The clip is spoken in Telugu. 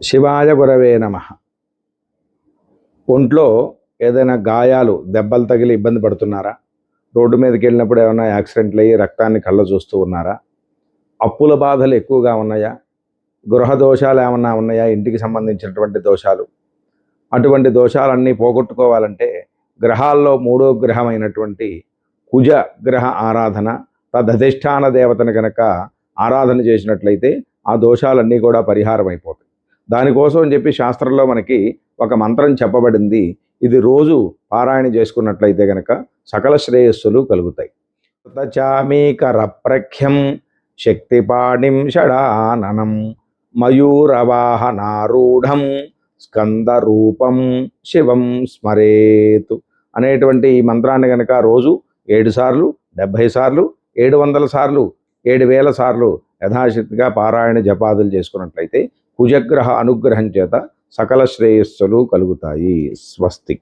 శివాయ గురవే నమః. ఒంట్లో ఏదైనా గాయాలు, దెబ్బలు తగిలి ఇబ్బంది పడుతున్నారా? రోడ్డు మీదకి వెళ్ళినప్పుడు ఏమైనా యాక్సిడెంట్లు అయ్యి రక్తాన్ని కళ్ళ చూస్తూ ఉన్నారా? అప్పుల బాధలు ఎక్కువగా ఉన్నాయా? గృహ దోషాలు ఏమన్నా ఉన్నాయా? ఇంటికి సంబంధించినటువంటి దోషాలు. అటువంటి దోషాలన్నీ పోగొట్టుకోవాలంటే గ్రహాల్లో మూడో గ్రహమైనటువంటి కుజ గ్రహ ఆరాధన, తదధిష్టాన దేవతను కనుక ఆరాధన చేసినట్లయితే ఆ దోషాలన్నీ కూడా పరిహారం అయిపోతాయి. దానికోసం అని చెప్పి శాస్త్రంలో మనకి ఒక మంత్రం చెప్పబడింది. ఇది రోజు పారాయణ చేసుకున్నట్లయితే గనక సకల శ్రేయస్సులు కలుగుతాయి. చామీకరప్రఖ్యం శక్తిపాణిం షడాననం మయూరవాహనారూఢం స్కందరూపం శివం స్మరేతు అనేటువంటి ఈ మంత్రాన్ని కనుక రోజు 7 సార్లు, 70 సార్లు, 700 సార్లు, 7000 సార్లు యథాశక్తిగా పారాయణ జపాదులు చేసుకున్నట్లయితే కుజగ్రహ అనుగ్రహం చేత సకల శ్రేయస్సులు కలుగుతాయి. స్వస్తి.